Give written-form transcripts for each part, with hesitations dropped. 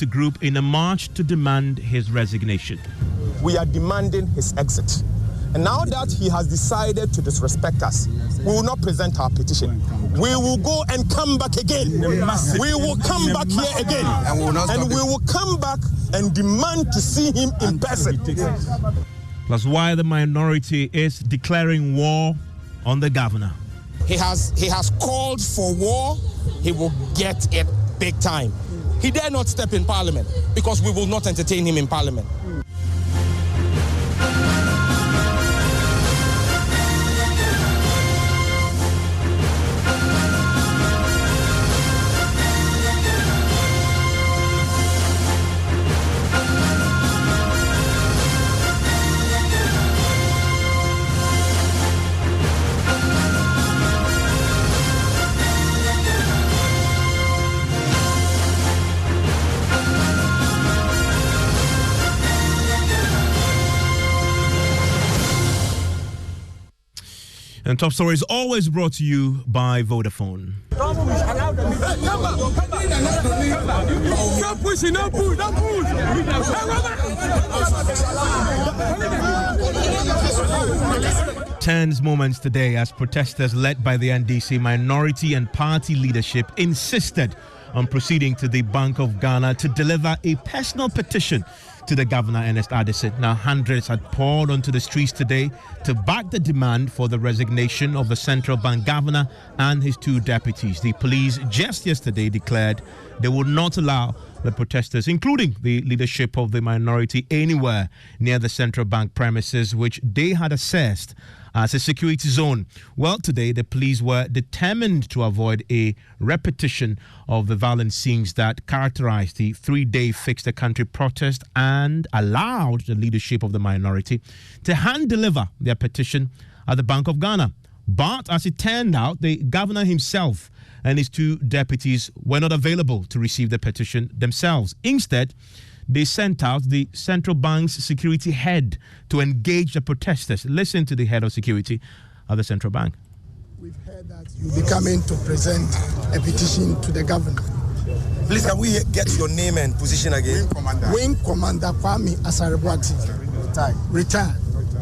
Group in a march to demand his resignation. We are demanding his exit. And now that he has decided to disrespect us, we will not present our petition. We will go and come back again. We will come back here again. And we will come back and demand to see him in person. Plus why the minority is declaring war on the governor. He has called for war. He will get it big time. He dare not step in parliament because we will not entertain him in parliament. And Top Story is always brought to you by Vodafone. Tense moments today as protesters led by the NDC minority and party leadership insisted on proceeding to the Bank of Ghana to deliver a personal petition to the governor, Ernest Addison. Now, hundreds had poured onto the streets today to back the demand for the resignation of the central bank governor and his two deputies. The police just yesterday declared they would not allow the protesters, including the leadership of the minority, anywhere near the central bank premises, which they had assessed as a security zone. Well, today the police were determined to avoid a repetition of the violent scenes that characterized the 3-day Fix the Country protest and allowed the leadership of the minority to hand deliver their petition at the Bank of Ghana. But as it turned out, the governor himself and his two deputies were not available to receive the petition themselves. Instead, they sent out the central bank's security head to engage the protesters. Listen to the head of security at the central bank. We've heard that you'll be coming to present a petition to the governor. Please, can we get your name and position again? Wing Commander Kwame Asarabwati, retired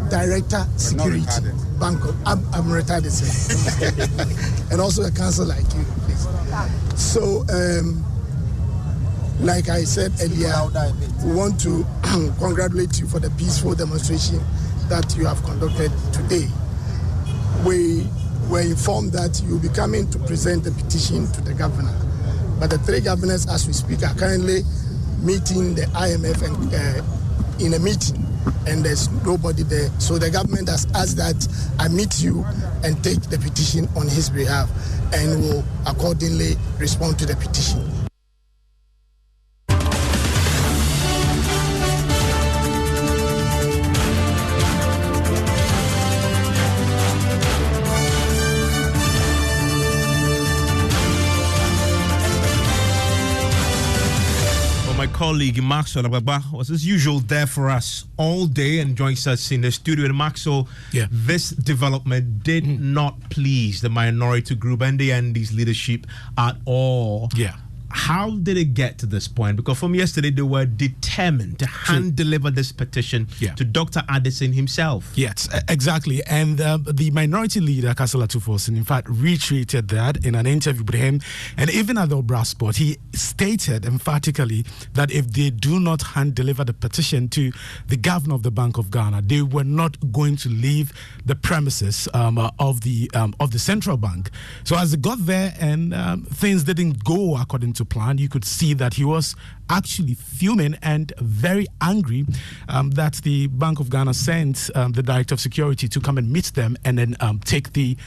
Director Security, Bank of, I'm retired, and also a council like you, please. So, like I said earlier, we want to congratulate you for the peaceful demonstration that you have conducted today. We were informed that you'll be coming to present the petition to the governor. But the three governors, as we speak, are currently meeting the IMF and in a meeting, and there's nobody there. So the government has asked that I meet you and take the petition on his behalf, and will accordingly respond to the petition. Colleague Maxwell Ababa was as usual there for us all day and joins us in the studio. And Maxwell, this development did not please the minority group and the ND's leadership at all. How did it get to this point? Because from yesterday, they were determined to hand deliver this petition to Dr. Addison himself. Yes, exactly. And the minority leader, Kasala Tufosin, in fact, retreated that in an interview with him. And even at the Obra Sport, he stated emphatically that if they do not hand deliver the petition to the governor of the Bank of Ghana, they were not going to leave the premises of the central bank. So as they got there and things didn't go according to plan, you could see that he was actually fuming and very angry that the Bank of Ghana sent the Director of Security to come and meet them and then take the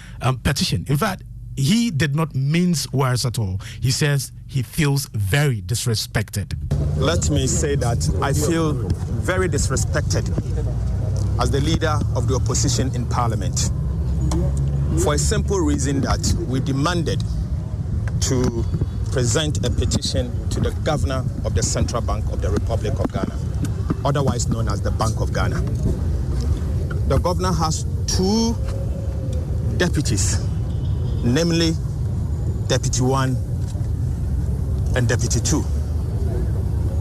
petition. In fact, he did not mince words at all. He says he feels very disrespected. Let me say that I feel very disrespected as the leader of the opposition in Parliament, for a simple reason that we demanded to present a petition to the governor of the Central Bank of the Republic of Ghana, otherwise known as the Bank of Ghana. The governor has two deputies, namely Deputy 1 and Deputy 2.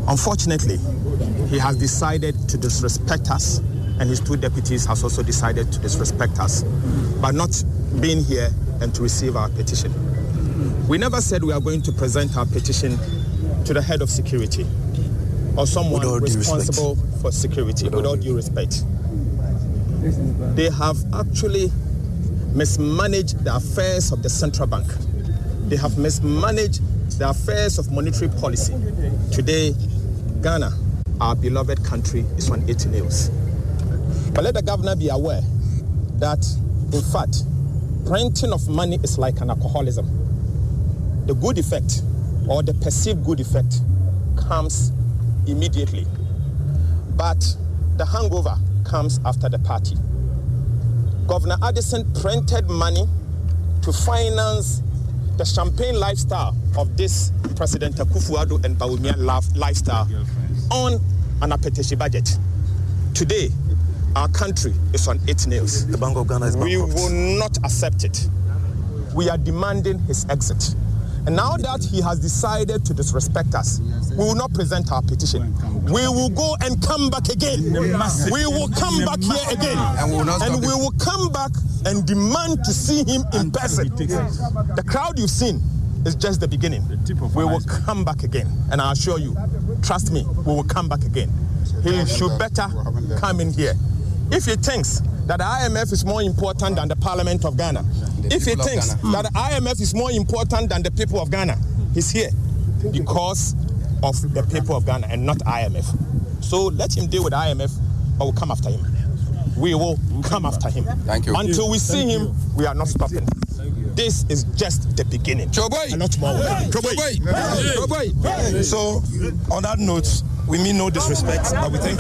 Unfortunately, he has decided to disrespect us, and his two deputies has also decided to disrespect us by not being here and to receive our petition. We never said we are going to present our petition to the head of security or someone responsible for security, with all due respect. They have actually mismanaged the affairs of the central bank. They have mismanaged the affairs of monetary policy. Today, Ghana, our beloved country, is on 80 nails. But let the governor be aware that, in fact, printing of money is like an alcoholism. The good effect, or the perceived good effect, comes immediately. But the hangover comes after the party. Governor Addison printed money to finance the champagne lifestyle of this President Akufo-Addo and Bawumia lifestyle on an appetition budget. Today, our country is on 8 nails. The Bank of Ghana is bankrupt. We will not accept it. We are demanding his exit. And now that he has decided to disrespect us, we will not present our petition. We will go and come back again. We will come back here again. And we will come back and demand to see him in person. The crowd you've seen is just the beginning. We will come back again. And I assure you, trust me, we will come back again. He should better come in here. If he thinks that the IMF is more important than the Parliament of Ghana, if he thinks that the IMF is more important than the people of Ghana, he's here because of the people of Ghana and not IMF. So let him deal with IMF, or we'll come after him. We will come after him. Thank you. Until we see him, we are not stopping. This is just the beginning. A lot more. So, on that note, we mean no disrespect, but we think.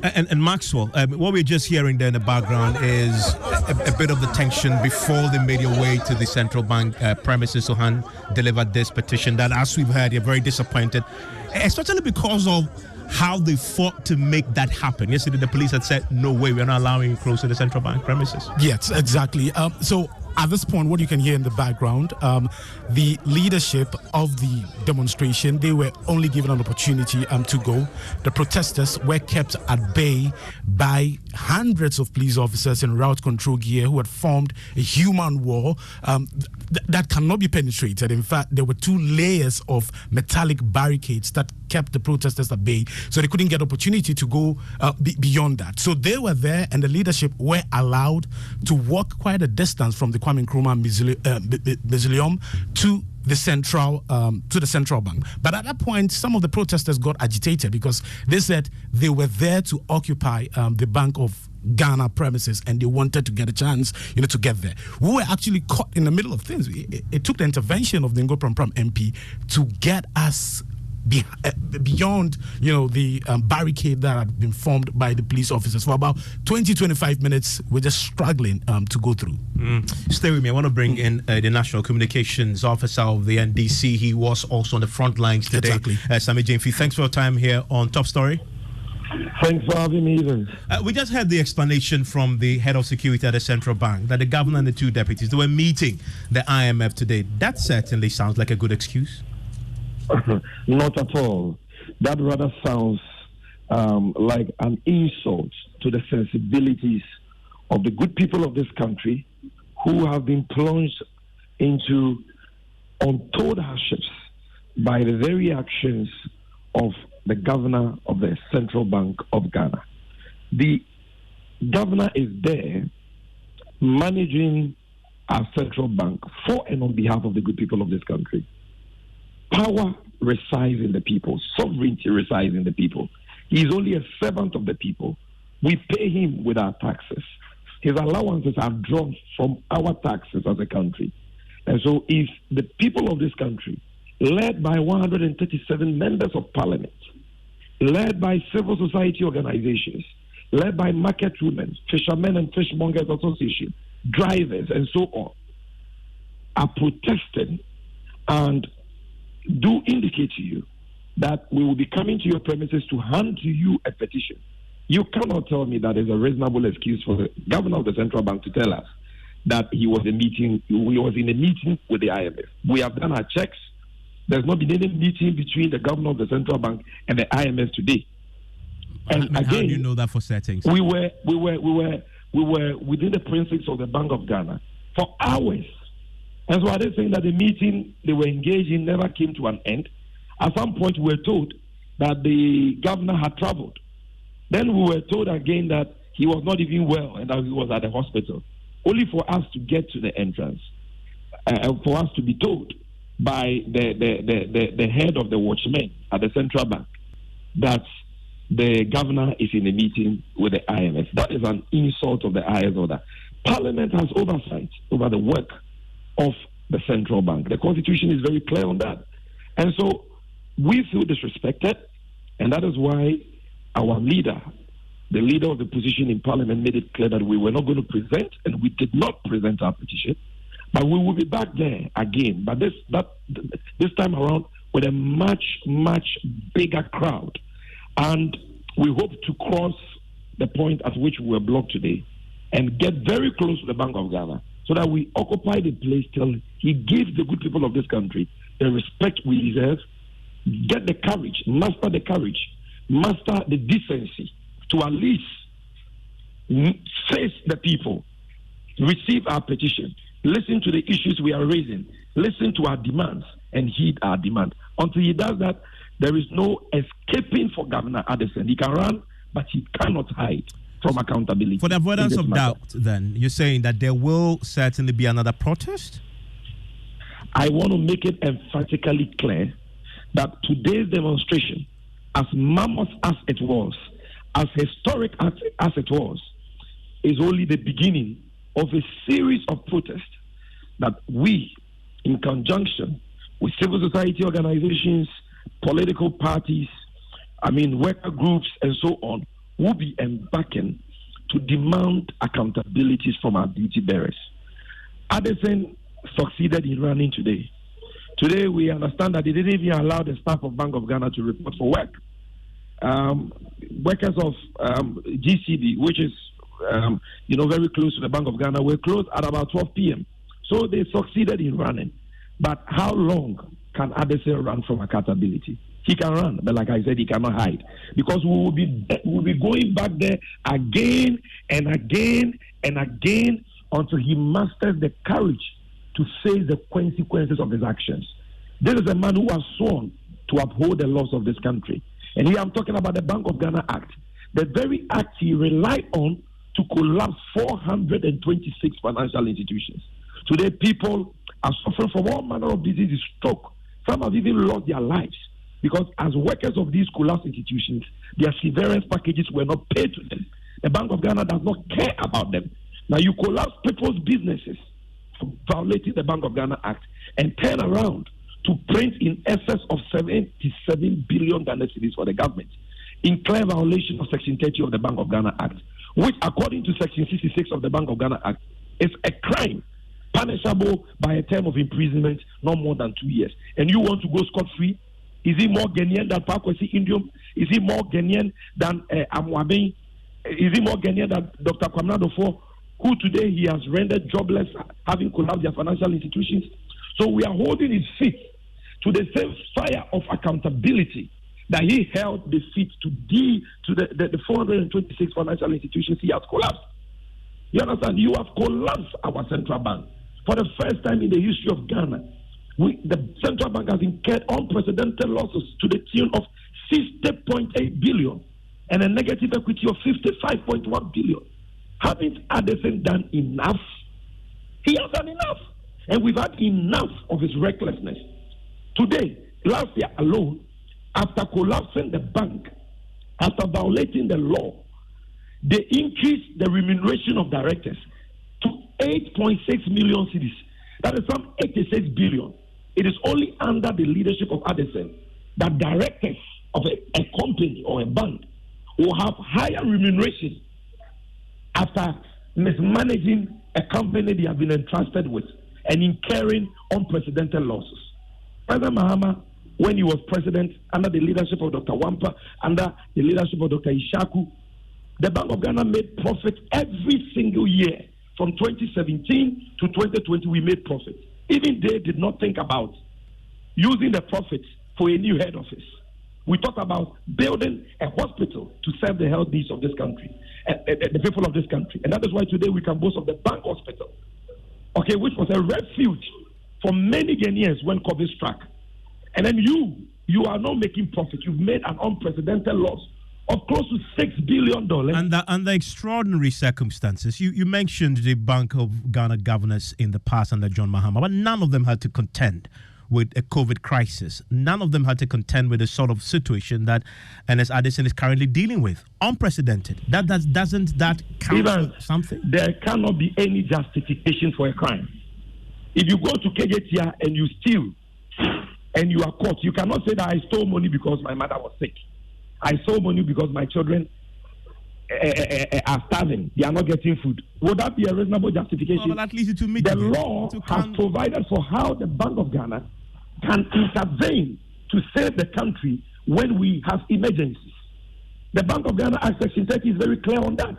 And Maxwell, what we're just hearing there in the background is a bit of the tension before they made their way to the central bank premises to hand deliver this petition that, as we've heard, they're very disappointed, especially because of how they fought to make that happen. Yesterday, the police had said, no way, we're not allowing you close to the central bank premises. Yes, exactly. So at this point, what you can hear in the background, the leadership of the demonstration, they were only given an opportunity to go. The protesters were kept at bay by hundreds of police officers in route control gear who had formed a human wall that cannot be penetrated. In fact, there were 2 layers of metallic barricades that kept the protesters at bay, so they couldn't get opportunity to go beyond that. So they were there, and the leadership were allowed to walk quite a distance from the Kwame Nkrumah Mausoleum to the central bank. But at that point, some of the protesters got agitated because they said they were there to occupy the Bank of Ghana premises, and they wanted to get a chance, to get there. We were actually caught in the middle of things. It took the intervention of the Ngo Pram MP to get us beyond, the barricade that had been formed by the police officers. For about 20-25 minutes, we're just struggling to go through. Stay with me. I want to bring in the National Communications Officer of the NDC. He was also on the front lines today. Exactly. Sami Jamefi, thanks for your time here on Top Story. Thanks for having me, Evans. We just heard the explanation from the head of security at the central bank that the governor and the 2 deputies, they were meeting the IMF today. That certainly sounds like a good excuse. Not at all. That rather sounds like an insult to the sensibilities of the good people of this country who have been plunged into untold hardships by the very actions of the governor of the Central Bank of Ghana. The governor is there managing our central bank for and on behalf of the good people of this country. Power resides in the people. Sovereignty resides in the people. He is only a servant of the people. We pay him with our taxes. His allowances are drawn from our taxes as a country. And so if the people of this country, led by 137 members of parliament, led by civil society organizations, led by market women, fishermen and fishmongers association, drivers and so on, are protesting and do indicate to you that we will be coming to your premises to hand to you a petition. You cannot tell me that is a reasonable excuse for the governor of the central bank to tell us that he was in a meeting with the IMF. We have done our checks. There's not been any meeting between the governor of the central bank and the IMF today. And again, how do you know that for settings? We were within the precincts of the Bank of Ghana for hours. And so are they saying that the meeting they were engaged in never came to an end? At some point, we were told that the governor had traveled. Then we were told again that he was not even well and that he was at the hospital. Only for us to get to the entrance, for us to be told by the head of the watchmen at the central bank that the governor is in a meeting with the IMF. That is an insult of the highest order. Parliament has oversight over the work of the central bank. The Constitution is very clear on that. And so we feel disrespected, and that is why our leader, the leader of the opposition in Parliament, made it clear that we were not going to present, and we did not present our petition, but we will be back there again. But this time around with a much, much bigger crowd. And we hope to cross the point at which we were blocked today and get very close to the Bank of Ghana so that we occupy the place till he gives the good people of this country the respect we deserve, get the courage, master the decency to at least face the people, receive our petition, listen to the issues we are raising, listen to our demands, and heed our demand. Until he does that, there is no escaping for Governor Addison. He can run, but he cannot hide from accountability. For the avoidance of doubt, then, you're saying that there will certainly be another protest? I want to make it emphatically clear that today's demonstration, as mammoth as it was, as historic as it was, is only the beginning of a series of protests that we, in conjunction with civil society organizations, political parties, worker groups, and so on, will be embarking to demand accountabilities from our duty bearers. Addison succeeded in running today. Today, we understand that they didn't even allow the staff of Bank of Ghana to report for work. Workers of GCB, which is very close to the Bank of Ghana, were closed at about 12 p.m. So they succeeded in running. But how long can Addison run from accountability? He can run, but like I said, he cannot hide, because we will be going back there again and again and again until he masters the courage to face the consequences of his actions. This is a man who has sworn to uphold the laws of this country. And here I'm talking about the Bank of Ghana Act, the very act he relied on to collapse 426 financial institutions. Today, people are suffering from all manner of diseases, stroke. Some have even lost their lives because as workers of these collapsed institutions, their severance packages were not paid to them. The Bank of Ghana does not care about them. Now you collapse people's businesses for violating the Bank of Ghana Act and turn around to print in excess of 77 billion Ghana cedis for the government in clear violation of Section 30 of the Bank of Ghana Act, which according to Section 66 of the Bank of Ghana Act is a crime punishable by a term of imprisonment not more than 2 years. And you want to go scot-free? Is he more Ghanaian than Pakwesi Indium? Is he more Ghanaian than Amwabe? Is he more Ghanaian than Dr. Kwamina Dofo, who today he has rendered jobless, having collapsed their financial institutions? So we are holding his feet to the same fire of accountability that he held the feet to the 426 financial institutions he has collapsed. You understand? You have collapsed our central bank. For the first time in the history of Ghana, the central bank has incurred unprecedented losses to the tune of 60.8 billion and a negative equity of 55.1 billion. Haven't Addison done enough? He has done enough. And we've had enough of his recklessness. Today, last year alone, after collapsing the bank, after violating the law, they increased the remuneration of directors to 8.6 million cedis. That is some 86 billion. It is only under the leadership of Addison that directors of a company or a bank will have higher remuneration after mismanaging a company they have been entrusted with and incurring unprecedented losses. President Mahama, when he was president, under the leadership of Dr. Wampa, under the leadership of Dr. Ishaku, the Bank of Ghana made profit every single year. From 2017 to 2020, we made profit. Even they did not think about, using the profits for a new head office. We talked about building a hospital to serve the health needs of this country, the people of this country. And that is why today we can boast of the Bank Hospital, okay, which was a refuge for many Ghanaians when COVID struck. And then you are not making profit. You've made an unprecedented loss of close to $6 billion. Under extraordinary circumstances, you mentioned the Bank of Ghana governors in the past under John Mahama, but none of them had to contend with a COVID crisis. None of them had to contend with the sort of situation that Ernest Addison is currently dealing with. Unprecedented. Doesn't that count for something? There cannot be any justification for a crime. If you go to KJTR and you steal and you are caught, you cannot say that I stole money because my mother was sick. I stole money because my children are starving. They are not getting food. Would that be a reasonable justification? Well, at least to meet the law has provided for how the Bank of Ghana can intervene to save the country when we have emergencies. The Bank of Ghana Act Section 30 is very clear on that.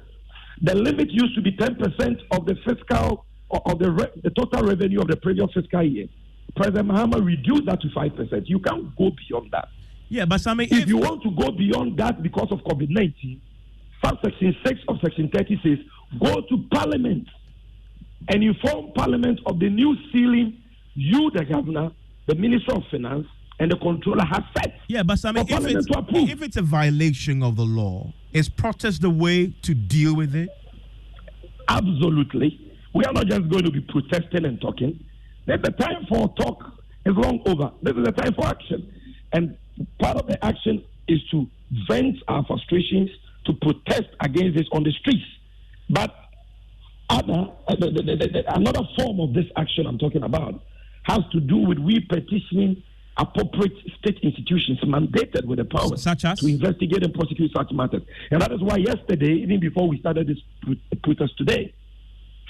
The limit used to be 10% of the fiscal of the total revenue of the previous fiscal year. President Mahama reduced that to 5%. You can't go beyond that. Yeah, but Sammy, if you want to go beyond that because of COVID-19, Section 6 of Section 30 says, go to Parliament and inform Parliament of the new ceiling you, the governor, the Minister of Finance, and the controller have set. Yeah, but Sammy, if it's a violation of the law, is protest the way to deal with it? Absolutely. We are not just going to be protesting and talking. The time for talk is long over. This is the time for action. And part of the action is to vent our frustrations, to protest against this on the streets. But another form of this action I'm talking about has to do with we petitioning appropriate state institutions mandated with the power to investigate and prosecute such matters. And that is why yesterday, even before we started this protest today,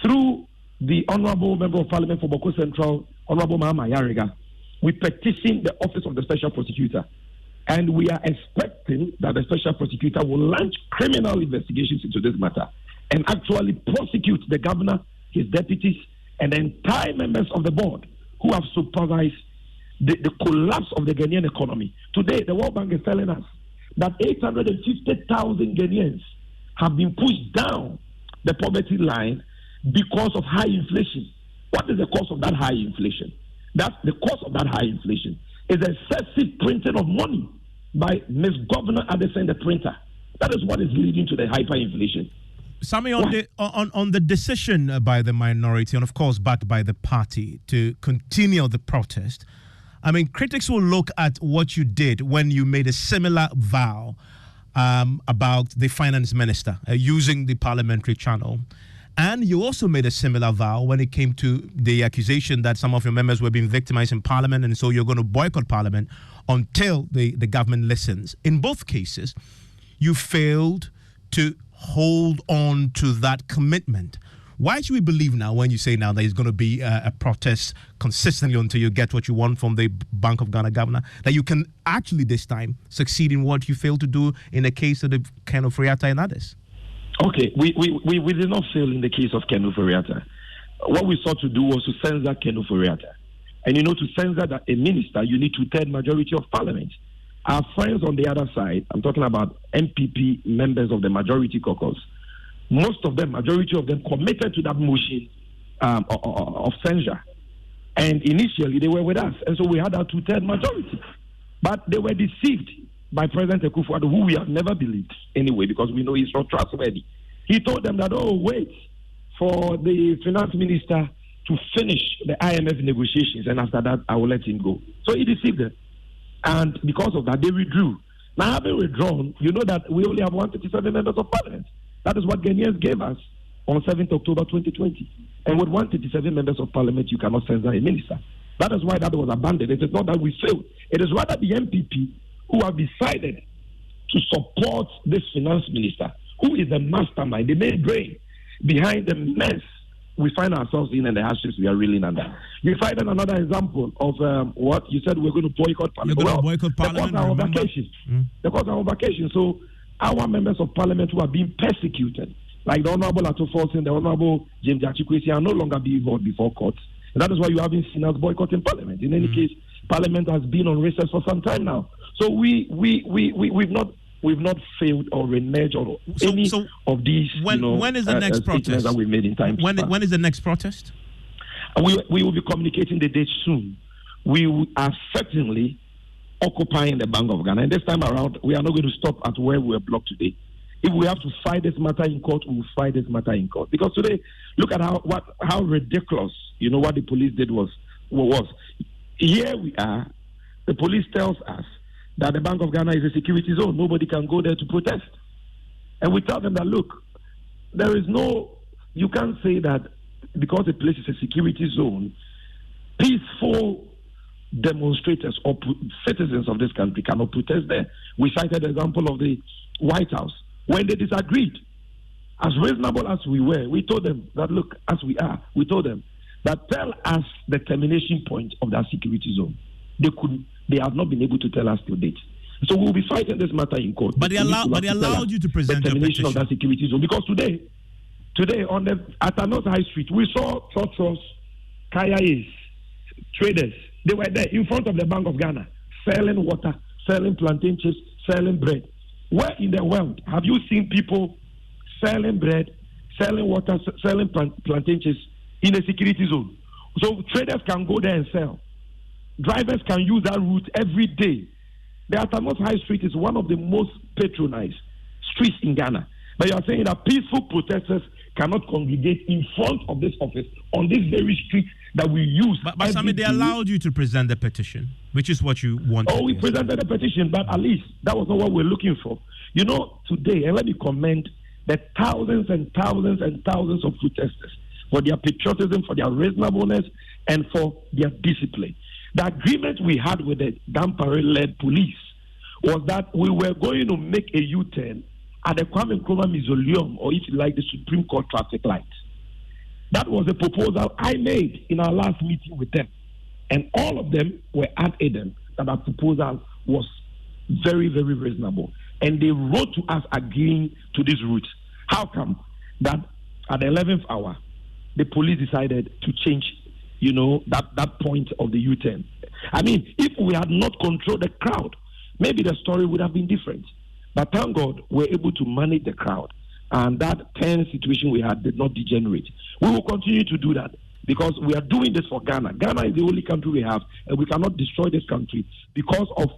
through the Honorable Member of Parliament for Boko Central, Honorable Mahama Yariga, we petitioned the Office of the Special Prosecutor. And we are expecting that the Special Prosecutor will launch criminal investigations into this matter and actually prosecute the governor, his deputies, and the entire members of the board who have supervised the collapse of the Ghanaian economy. Today, the World Bank is telling us that 850,000 Ghanaians have been pushed down the poverty line because of high inflation. What is the cause of that high inflation? That's the cause of that high inflation is excessive printing of money by Ms. Governor Addison, the printer. That is what is leading to the hyperinflation. Sammy, on the decision by the minority, and of course backed by the party, to continue the protest, I mean, critics will look at what you did when you made a similar vow about the finance minister using the parliamentary channel. And you also made a similar vow when it came to the accusation that some of your members were being victimized in Parliament, and so you're going to boycott Parliament until the government listens. In both cases, you failed to hold on to that commitment. Why should we believe now when you say now that it's going to be a protest consistently until you get what you want from the Bank of Ghana governor, that you can actually this time succeed in what you failed to do in the case of the Ken Ofori-Atta and others? Okay, we did not fail in the case of Ken Ofori-Atta. What we sought to do was to censor Ken Ofori-Atta. And to censor that a minister, you need 2/3 majority of parliament. Our friends on the other side, I'm talking about MPP members of the majority caucus, most of them, majority of them committed to that motion of censure. And initially they were with us. And so we had our 2/3 majority. But they were deceived by President Akufo-Addo, who we have never believed anyway, because we know he's not trustworthy. He told them that, wait for the finance minister to finish the IMF negotiations, and after that, I will let him go. So he deceived them. And because of that, they withdrew. Now, having withdrawn, you know that we only have 137 members of parliament. That is what Ghanaians gave us on 7th October 2020. And with 137 members of parliament, you cannot censor a minister. That is why that was abandoned. It is not that we failed. It is rather the MPP who have decided to support this finance minister, who is the mastermind, the main brain behind the mess we find ourselves in and the hardships we are reeling under. You find another example of what you said we're going to boycott Parliament. You're going to boycott Parliament, because our vacation. Because our vacation. So our members of Parliament who are being persecuted, like the Honorable Ato Forson, the Honorable James Achikwesi, are no longer being brought before court. And that is why you haven't seen us boycotting Parliament. In any case, Parliament has been on recess for some time now. So we've not failed or reneged or any of these. When is the next protest that we made in time? When is the next protest? We will be communicating the date soon. We are certainly occupying the Bank of Ghana, and this time around, we are not going to stop at where we were blocked today. If we have to fight this matter in court, we will fight this matter in court. Because today, look at how ridiculous, what the police did was. Here we are, the police tells us that the Bank of Ghana is a security zone. Nobody can go there to protest. And we tell them that, look, you can't say that because a place is a security zone, peaceful demonstrators or citizens of this country cannot protest there. We cited the example of the White House. When they disagreed, as reasonable as we were, we told them that, look, as we are, we told them that tell us the termination point of that security zone. They have not been able to tell us till date. So we'll be fighting this matter in court. But they allowed you to present the termination of that security zone. Because today at Anos High Street, we saw churches, kayais, traders. They were there in front of the Bank of Ghana, selling water, selling plantain chips, selling bread. Where in the world have you seen people selling bread, selling water, selling plantain chips in a security zone? So traders can go there and sell. Drivers can use that route every day. The Atanos High Street is one of the most patronized streets in Ghana. But you are saying that peaceful protesters cannot congregate in front of this office on this very street that we use. But Sammy, they allowed you to present the petition, which is what you wanted. Oh, we presented the petition, but at least that was not what we're looking for. Today, and let me commend the thousands and thousands and thousands of protesters for their patriotism, for their reasonableness, and for their discipline. The agreement we had with the Dampare-led police was that we were going to make a U-turn at the Kwame Nkrumah Mausoleum, or if you like, the Supreme Court traffic light. That was a proposal I made in our last meeting with them. And all of them were adamant that our proposal was very, very reasonable. And they wrote to us agreeing to this route. How come that at the 11th hour, the police decided to change, that point of the U-turn? I mean, if we had not controlled the crowd, maybe the story would have been different. But thank God, we're able to manage the crowd. And that tense situation we had did not degenerate. We will continue to do that because we are doing this for Ghana. Ghana is the only country we have, and we cannot destroy this country because of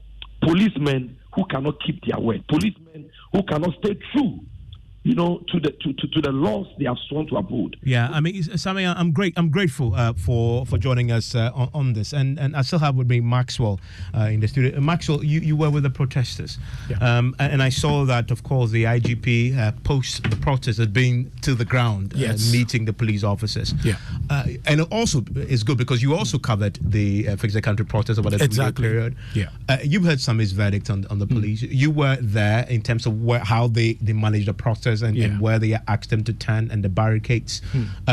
policemen who cannot keep their word, policemen who cannot stay true, to the laws they have sworn to uphold. Yeah, I mean, Sammy, I'm grateful for joining us on this, and I still have with me Maxwell in the studio. Maxwell, you were with the protesters, yeah. And I saw that, of course, the IGP post the protest as being to the ground, yes, meeting the police officers. Yeah, and it also is good because you also covered the Fix the Country protest over the exactly period. Yeah, you've heard Sammy's verdict on the police. You were there in terms of how they managed the protest. And where they asked them to turn and the barricades.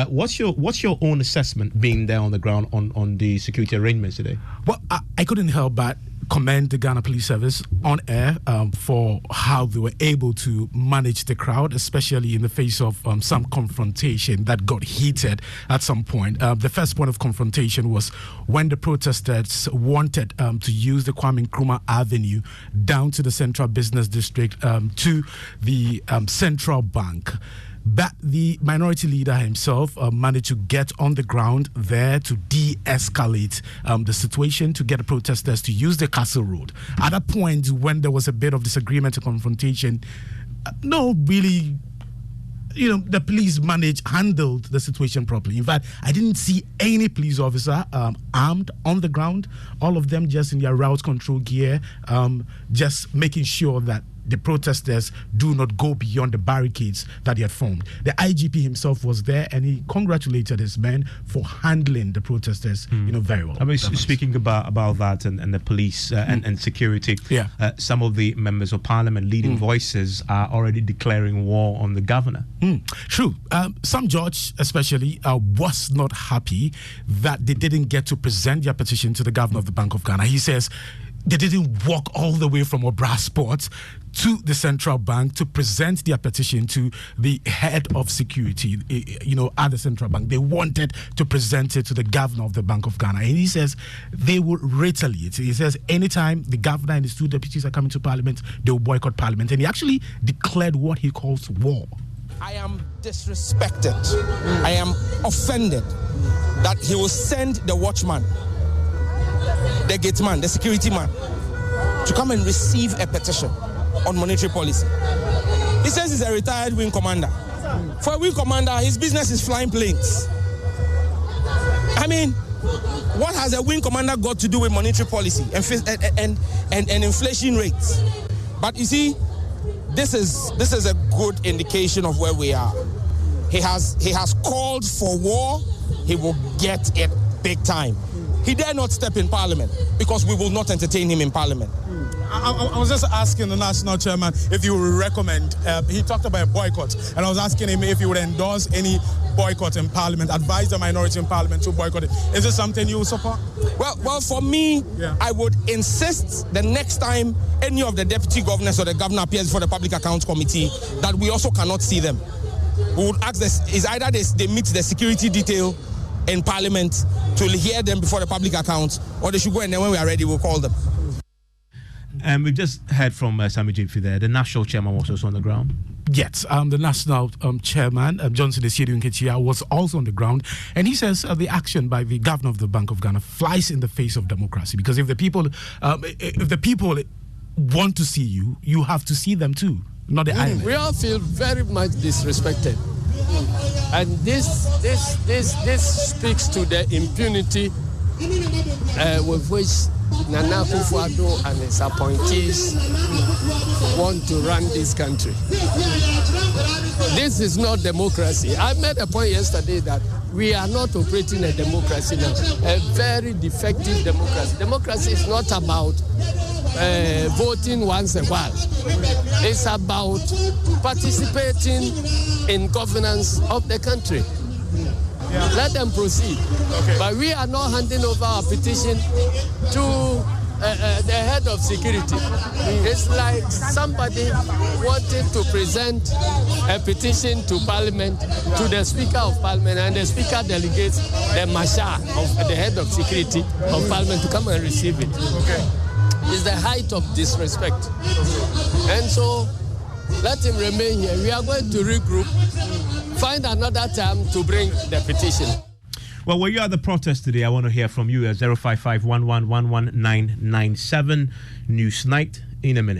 What's your own assessment being there on the ground on the security arrangements today? Well, I couldn't help but commend the Ghana Police Service on air for how they were able to manage the crowd, especially in the face of some confrontation that got heated at some point. The first point of confrontation was when the protesters wanted to use the Kwame Nkrumah Avenue down to the Central Business District to the Central Bank. But the minority leader himself managed to get on the ground there to de-escalate the situation, to get the protesters to use the Castle Road. At a point when there was a bit of disagreement and confrontation, the police handled the situation properly. In fact, I didn't see any police officer armed on the ground. All of them just in their route control gear, just making sure that the protesters do not go beyond the barricades that he had formed. The IGP himself was there, and he congratulated his men for handling the protesters, very well. I mean, speaking about that and the police and security, some of the members of parliament, leading voices, are already declaring war on the governor. True. Some judge, especially, was not happy that they didn't get to present their petition to the governor of the Bank of Ghana. He says they didn't walk all the way from Obra Sports to the central bank to present their petition to the head of security, at the central bank. They wanted to present it to the governor of the Bank of Ghana. And he says they will retaliate. He says anytime the governor and his 2 deputies are coming to parliament, they will boycott parliament. And he actually declared what he calls war. I am disrespected. I am offended that he will send the watchman, the gate man, the security man, to come and receive a petition on monetary policy. He says he's a retired wing commander. For a wing commander, his business is flying planes. I mean, what has a wing commander got to do with monetary policy and inflation rates? But you see, this is a good indication of where we are. He has called for war. He will get it big time. He dare not step in parliament because we will not entertain him in parliament. I was just asking the national chairman if you would recommend, he talked about a boycott, and I was asking him if he would endorse any boycott in parliament, advise the minority in parliament to boycott it. Is this something you would support? Well, for me, I would insist the next time any of the deputy governors or the governor appears for the Public Accounts Committee that we also cannot see them. We would ask this, is either they meet the security detail in parliament to hear them before the public accounts, or they should go and then when we are ready, we'll call them. And we just heard from Sammy Jimfi there. The national chairman was also on the ground. Yes, the national chairman, Johnson Esiedun Ketia, was also on the ground. And he says the action by the governor of the Bank of Ghana flies in the face of democracy. Because if the people want to see you, you have to see them too, not the island. We all feel very much disrespected. And this speaks to the impunity with which Nana Akufo-Addo and his appointees want to run this country. This is not democracy. I made a point yesterday that we are not operating a democracy now, a very defective democracy. Democracy is not about voting once a while. It's about participating in governance of the country. Let them proceed. Okay. But we are not handing over our petition to the head of security. It's like somebody wanting to present a petition to Parliament, to the Speaker of Parliament, and the Speaker delegates the Masha of the head of security of Parliament to come and receive it. Okay. It's the height of disrespect. And so, let him remain here. We are going to regroup, find another time to bring the petition. Well, were you at the protest today? I want to hear from you at 055-1111-997. News Night in a minute.